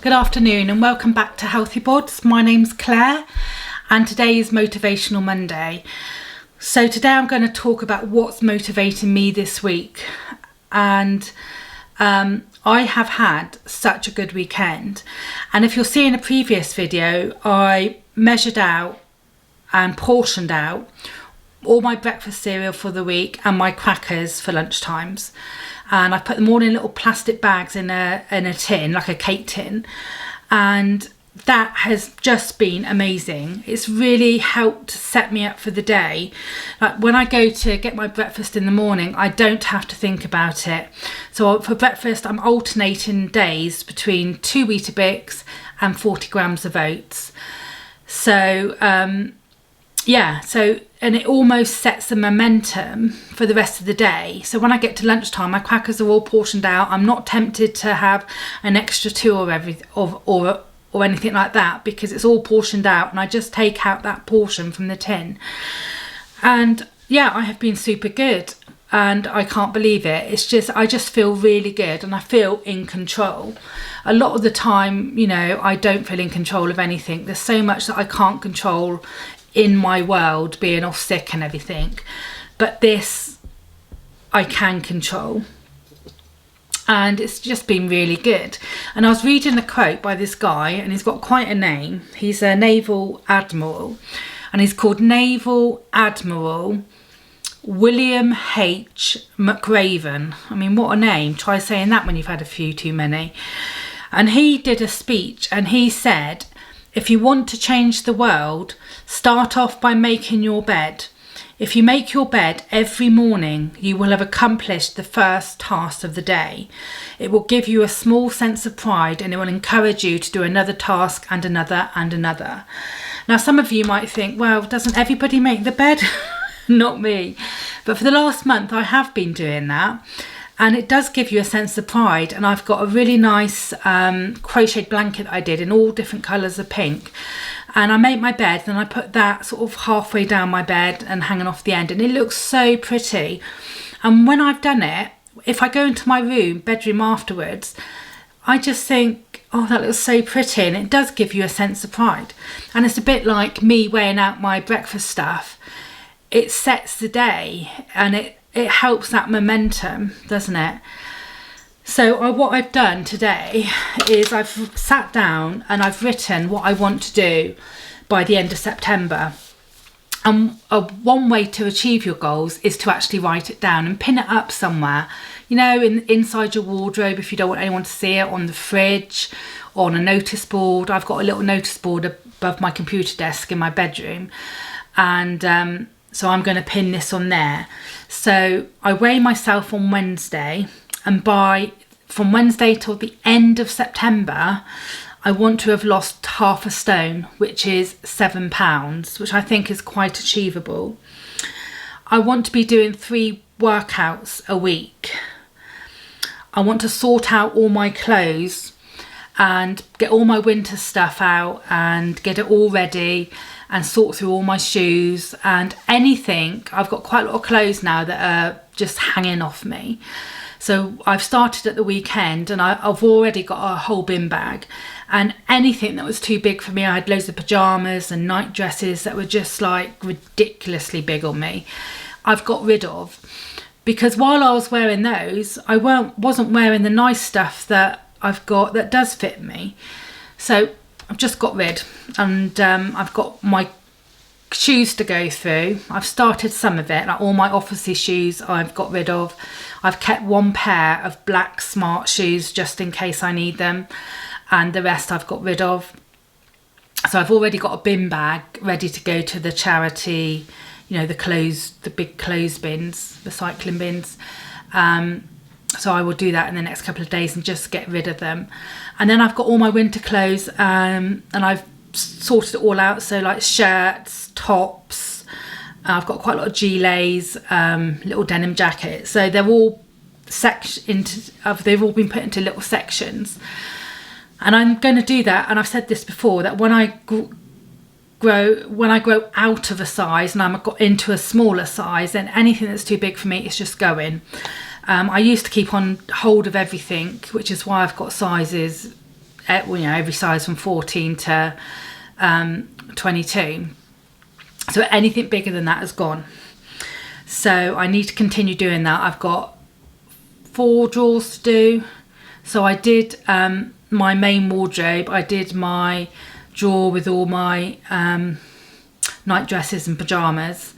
Good afternoon and welcome back to Healthy Bods. My name's Claire and today is Motivational Monday. So today I'm going to talk about what's motivating me this week. And I have had such a good weekend. And if you'll see in a previous video, I measured out and portioned out all my breakfast cereal for the week and my crackers for lunchtimes. And I put them all in little plastic bags in a tin, like a cake tin. And that has just been amazing. It's really helped set me up for the day. Like when I go to get my breakfast in the morning, I don't have to think about it. So for breakfast, I'm alternating days between 2 Weetabix and 40 grams of oats. So, and it almost sets the momentum for the rest of the day. So when I get to lunchtime, my crackers are all portioned out. I'm not tempted to have an extra two or anything like that because it's all portioned out and I just take out that portion from the tin. And yeah, I have been super good and I can't believe it. I just feel really good and I feel in control. A lot of the time, I don't feel in control of anything. There's so much that I can't control in my world, being off sick and everything, but this I can control, and it's just been really good. And I was reading a quote by this guy, and he's got quite a name. He's a naval admiral, and he's called Naval Admiral William H. McRaven. I mean, what a name. Try saying that when you've had a few too many. And he did a speech and he said, if you want to change the world, start off by making your bed. If you make your bed every morning, you will have accomplished the first task of the day. It will give you a small sense of pride and it will encourage you to do another task and another and another. Now, some of you might think, well, doesn't everybody make the bed? Not me. But for the last month, I have been doing that. And it does give you a sense of pride. And I've got a really nice crocheted blanket that I did in all different colours of pink. And I made my bed, and I put that sort of halfway down my bed and hanging off the end. And it looks so pretty. And when I've done it, if I go into my bedroom afterwards, I just think, oh, that looks so pretty. And it does give you a sense of pride. And it's a bit like me weighing out my breakfast stuff. It sets the day and it helps that momentum, doesn't it? So what I've done today is I've sat down and I've written what I want to do by the end of September. And one way to achieve your goals is to actually write it down and pin it up somewhere, inside your wardrobe if you don't want anyone to see it, on the fridge, or on a notice board. I've got a little notice board above my computer desk in my bedroom, and so I'm going to pin this on there. So I weigh myself on Wednesday, and from Wednesday till the end of September, I want to have lost half a stone, which is 7 pounds, which I think is quite achievable. I want to be doing 3 workouts a week. I want to sort out all my clothes and get all my winter stuff out and get it all ready and sort through all my shoes and anything. I've got quite a lot of clothes now that are just hanging off me. So I've started at the weekend and I've already got a whole bin bag, and anything that was too big for me, I had loads of pyjamas and night dresses that were just like ridiculously big on me, I've got rid of. Because while I was wearing those, I wasn't wearing the nice stuff that I've got that does fit me. So I've just got rid, and I've got my shoes to go through. I've started some of it, like all my officey shoes I've got rid of. I've kept 1 pair of black smart shoes just in case I need them, and the rest I've got rid of. So I've already got a bin bag ready to go to the charity, the big clothes bins, the cycling bins. So I will do that in the next couple of days and just get rid of them. And then I've got all my winter clothes, and I've sorted it all out. So like shirts, tops, I've got quite a lot of gilets, little denim jackets. So they're all they've all been put into little sections. And I'm going to do that. And I've said this before, that when I grow out of a size and I'm got into a smaller size, then anything that's too big for me is just going. I used to keep on hold of everything, which is why I've got sizes every size from 14 to 22. So anything bigger than that is gone. So I need to continue doing that. I've got 4 drawers to do. So I did my main wardrobe. I did my drawer with all my night dresses and pyjamas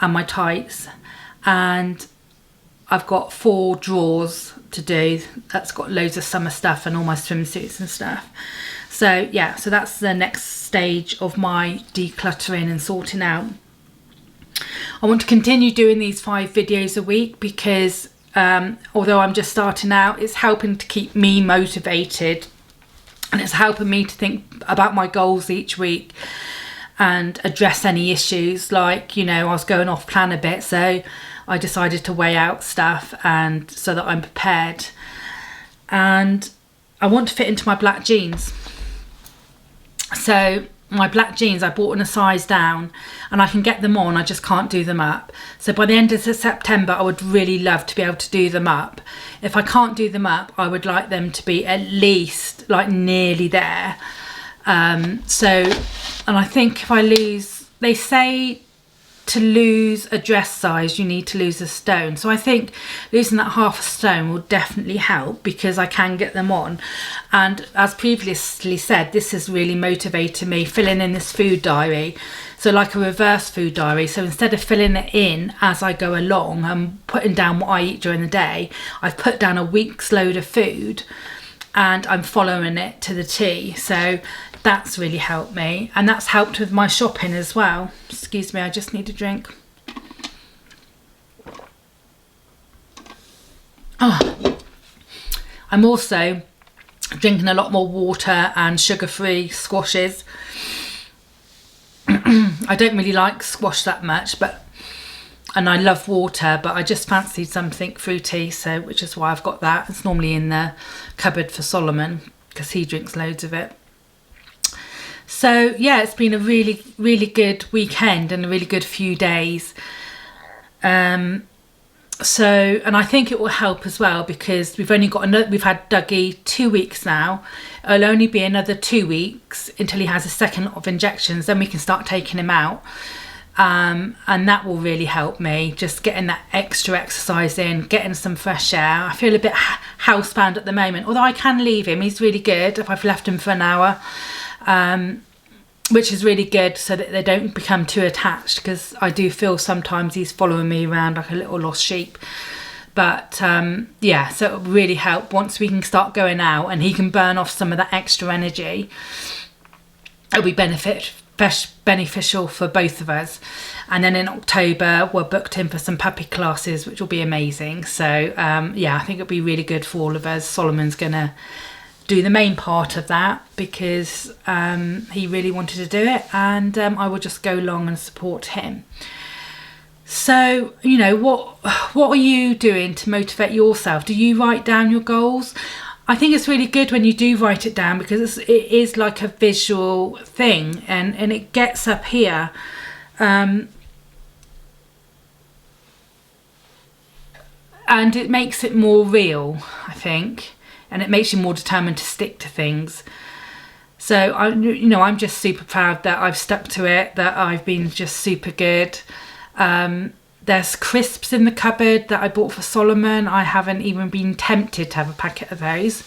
and my tights, and I've got 4 drawers to do. That's got loads of summer stuff and all my swimsuits and stuff. So yeah, so that's the next stage of my decluttering and sorting out. I want to continue doing these 5 videos a week because although I'm just starting out, it's helping to keep me motivated, and it's helping me to think about my goals each week and address any issues. Like, I was going off plan a bit, so I decided to weigh out stuff and so that I'm prepared. And I want to fit into my black jeans. So my black jeans, I bought in a size down, and I can get them on, I just can't do them up. So by the end of September, I would really love to be able to do them up. If I can't do them up, I would like them to be at least like nearly there. And I think if I lose, they say to lose a dress size, you need to lose a stone. So I think losing that half a stone will definitely help, because I can get them on. And as previously said, this has really motivated me, filling in this food diary. So like a reverse food diary. So instead of filling it in as I go along and putting down what I eat during the day, I've put down a week's load of food and I'm following it to the T. So that's really helped me, and that's helped with my shopping as well. Excuse me, I just need a drink. Oh, I'm also drinking a lot more water and sugar-free squashes. I don't really like squash that much, and I love water, but I just fancied something fruity, so which is why I've got that. It's normally in the cupboard for Solomon because he drinks loads of it. So yeah, it's been a really, really good weekend and a really good few days. And I think it will help as well, because we've had Dougie 2 weeks now. It'll only be another 2 weeks until he has a second of injections, then we can start taking him out. And that will really help me, just getting that extra exercise in, getting some fresh air. I feel a bit housebound at the moment, although I can leave him. He's really good if I've left him for an hour. Which is really good, so that they don't become too attached, because I do feel sometimes he's following me around like a little lost sheep. But yeah, so it'll really help once we can start going out and he can burn off some of that extra energy. It'll be beneficial for both of us. And then in October we're booked in for some puppy classes, which will be amazing. So yeah, I think it'll be really good for all of us. Solomon's gonna do the main part of that because he really wanted to do it, and I will just go along and support him. So, what are you doing to motivate yourself? Do you write down your goals? I think it's really good when you do write it down, because it is like a visual thing, and it gets up here. And it makes it more real, I think. And it makes you more determined to stick to things. So I'm just super proud that I've stuck to it, that I've been just super good. There's crisps in the cupboard that I bought for Solomon. I haven't even been tempted to have a packet of those.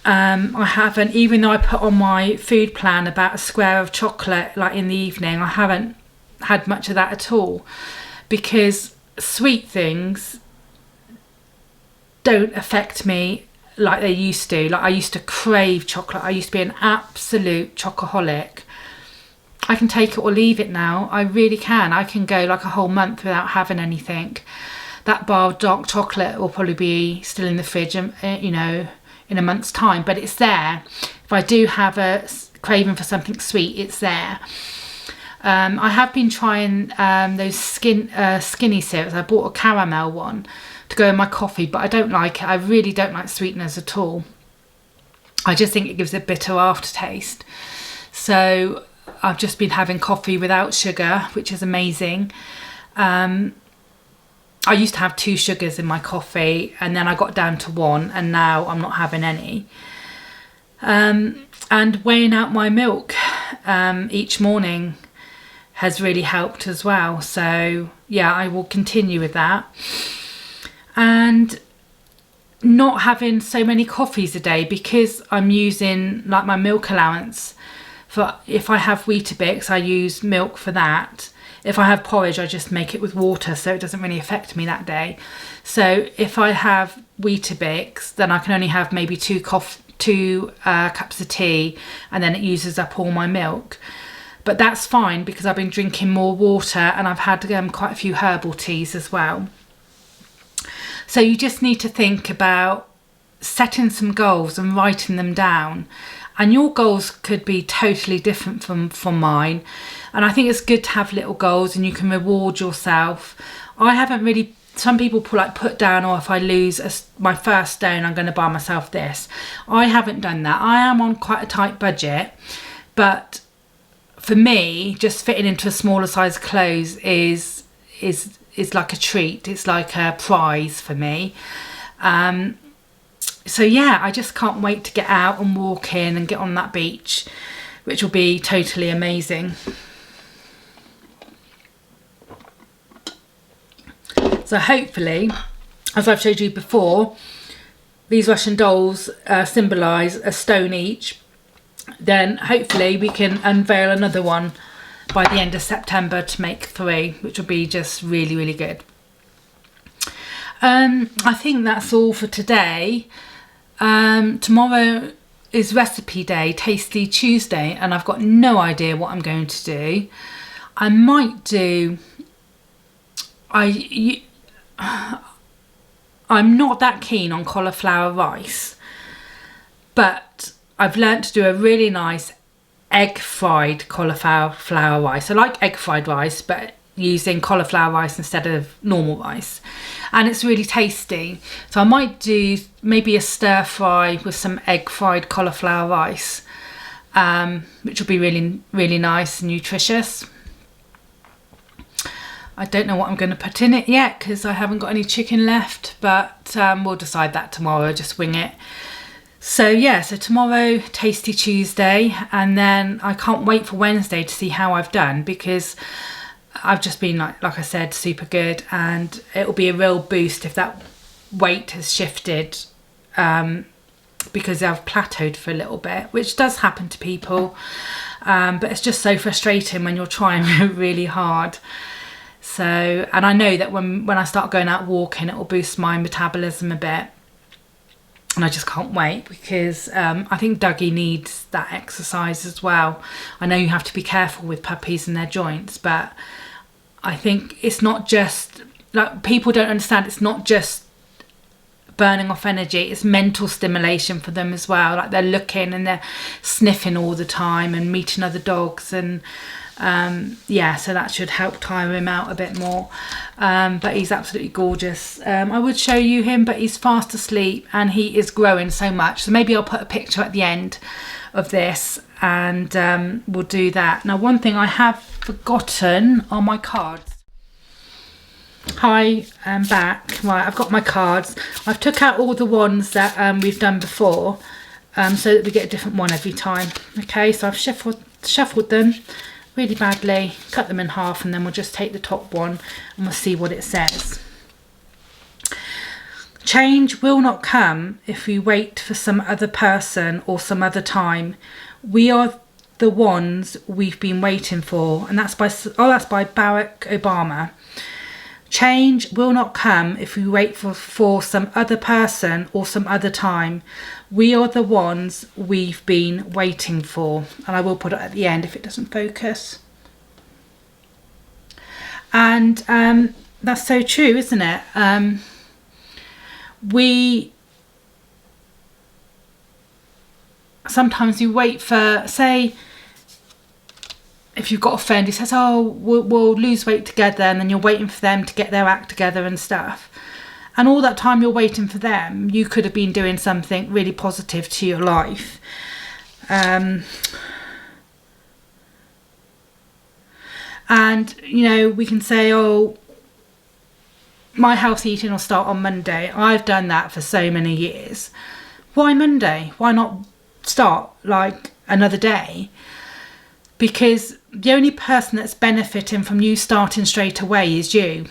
I haven't, even though I put on my food plan about a square of chocolate like in the evening, I haven't had much of that at all, because sweet things don't affect me like they used to. Like, I used to crave chocolate. I used to be an absolute chocoholic. I can take it or leave it now. I really can. I can go like a whole month without having anything. That bar of dark chocolate will probably be still in the fridge, in a month's time, but it's there. If I do have a craving for something sweet, it's there. I have been trying those skinny syrups. I bought a caramel one to go in my coffee, but I don't like it. I really don't like sweeteners at all. I just think it gives a bitter aftertaste. So I've just been having coffee without sugar, which is amazing. I used to have 2 sugars in my coffee, and then I got down to 1, and now I'm not having any. And weighing out my milk each morning has really helped as well. So yeah, I will continue with that. And not having so many coffees a day, because I'm using like my milk allowance for, if I have Weetabix, I use milk for that. If I have porridge, I just make it with water, so it doesn't really affect me that day. So if I have Weetabix, then I can only have maybe two cups of tea, and then it uses up all my milk. But that's fine, because I've been drinking more water, and I've had quite a few herbal teas as well. So you just need to think about setting some goals and writing them down. And your goals could be totally different from mine. And I think it's good to have little goals, and you can reward yourself. I haven't really, some people put down, or if I lose my first stone, I'm going to buy myself this. I haven't done that. I am on quite a tight budget, but for me, just fitting into a smaller size clothes is like a treat. It's like a prize for me. So yeah, I just can't wait to get out and walk in and get on that beach, which will be totally amazing. So hopefully, as I've showed you before, these Russian dolls symbolise a stone each. Then hopefully we can unveil another one by the end of September to make 3, which will be just really, really good. I think that's all for today. Tomorrow is recipe day, Tasty Tuesday, and I've got no idea what I'm going to do. I might do, I'm not that keen on cauliflower rice, but I've learnt to do a really nice egg fried cauliflower rice. I like egg fried rice, but using cauliflower rice instead of normal rice, and it's really tasty. So I might do maybe a stir fry with some egg fried cauliflower rice, which will be really, really nice and nutritious. I don't know what I'm going to put in it yet, because I haven't got any chicken left, but we'll decide that tomorrow, just wing it. So yeah, so tomorrow, Tasty Tuesday, and then I can't wait for Wednesday to see how I've done, because I've just been, like I said, super good, and it'll be a real boost if that weight has shifted, because I've plateaued for a little bit, which does happen to people, but it's just so frustrating when you're trying really hard. So, and I know that when I start going out walking, it will boost my metabolism a bit. And I just can't wait, because I think Dougie needs that exercise as well. I know you have to be careful with puppies and their joints, but I think it's not just, like, people don't understand, it's not just burning off energy, it's mental stimulation for them as well. Like, they're looking and they're sniffing all the time and meeting other dogs, and yeah, so that should help tire him out a bit more. But he's absolutely gorgeous. I would show you him, but he's fast asleep and he is growing so much, so maybe I'll put a picture at the end of this, and we'll do that. Now, one thing I have forgotten are my cards. Hi, I'm back. Right, I've got my cards. I've took out all the ones that we've done before, so that we get a different one every time. Okay, so I've shuffled them really badly, cut them in half, and then we'll just take the top one and we'll see what it says. Change will not come if we wait for some other person or some other time. We are the ones we've been waiting for. And that's by Barack Obama. Change will not come if we wait for some other person or some other time. We are the ones we've been waiting for. And I will put it at the end if it doesn't focus. And that's so true, isn't it? Sometimes you wait for, say, if you've got a friend who says, oh, we'll lose weight together, and then you're waiting for them to get their act together and stuff. And all that time you're waiting for them, you could have been doing something really positive to your life. And, you know, we can say, oh, my healthy eating will start on Monday. I've done that for so many years. Why Monday? Why not start like another day, because the only person that's benefiting from you starting straight away is you,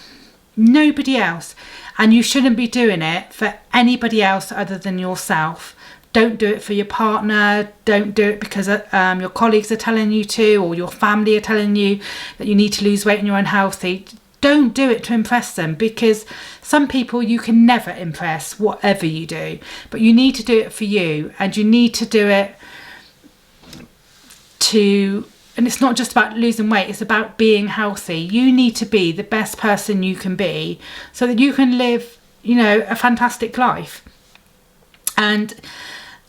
nobody else. And you shouldn't be doing it for anybody else other than yourself. Don't do it for your partner. Don't do it because your colleagues are telling you to, or your family are telling you that you need to lose weight and you're unhealthy. Don't do it to impress them, because some people you can never impress, whatever you do. But you need to do it for you, and you need to do it and it's not just about losing weight, it's about being healthy. You need to be the best person you can be so that you can live, a fantastic life. And,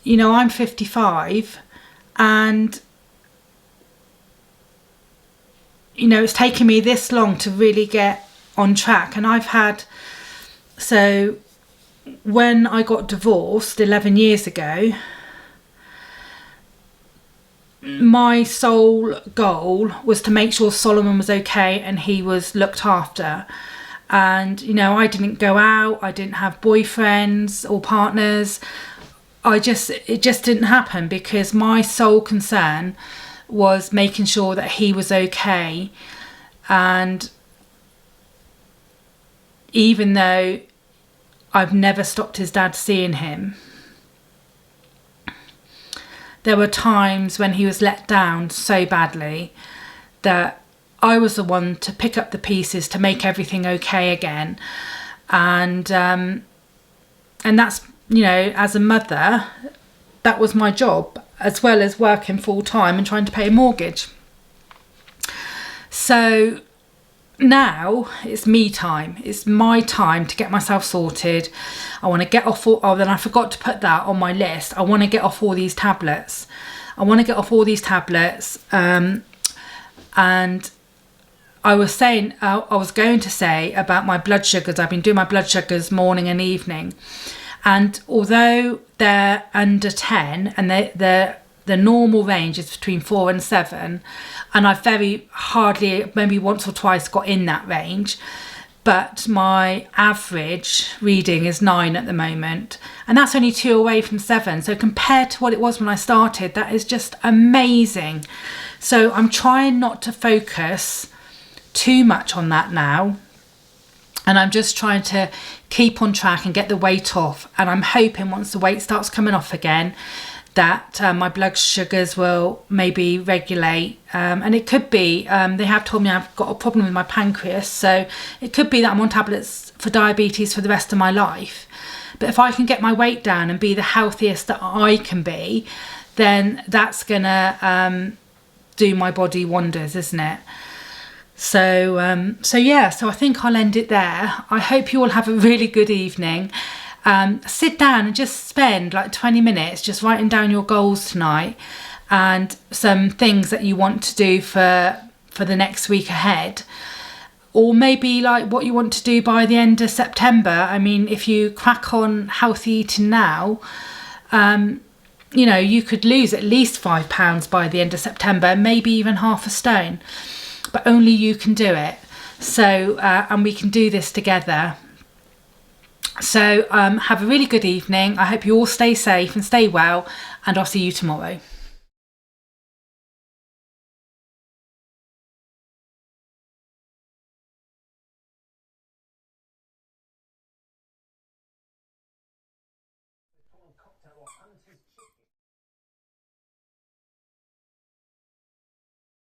I'm 55, and, it's taken me this long to really get on track. And so when I got divorced 11 years ago, my sole goal was to make sure Solomon was okay and he was looked after. And I didn't go out, I didn't have boyfriends or partners. It just didn't happen, because my sole concern was making sure that he was okay. And even though I've never stopped his dad seeing him, there were times when he was let down so badly that I was the one to pick up the pieces to make everything okay again. And that's, as a mother, that was my job, as well as working full time and trying to pay a mortgage. So now it's me time. It's my time to get myself sorted. I want to get off then I forgot to put that on my list. I want to get off all these tablets. And I was going to say about my blood sugars. I've been doing my blood sugars morning and evening, and although they're under 10 and the normal range is between 4 and 7, and I've very hardly, maybe once or twice, got in that range, but my average reading is 9 at the moment, and that's only 2 away from 7. So compared to what it was when I started, that is just amazing. So I'm trying not to focus too much on that now, and I'm just trying to keep on track and get the weight off. And I'm hoping once the weight starts coming off again, that my blood sugars will maybe regulate, and it could be, they have told me I've got a problem with my pancreas, so it could be that I'm on tablets for diabetes for the rest of my life. But if I can get my weight down and be the healthiest that I can be, then that's gonna do my body wonders, isn't it? So I think I'll end it there. I hope you all have a really good evening. Sit down and just spend like 20 minutes just writing down your goals tonight, and some things that you want to do for the next week ahead, or maybe like what you want to do by the end of September. I mean, if you crack on healthy eating now, you could lose at least £5 by the end of September, maybe even half a stone, but only you can do it. So and we can do this together. So have a really good evening. I hope you all stay safe and stay well, and I'll see you tomorrow. Cocktail or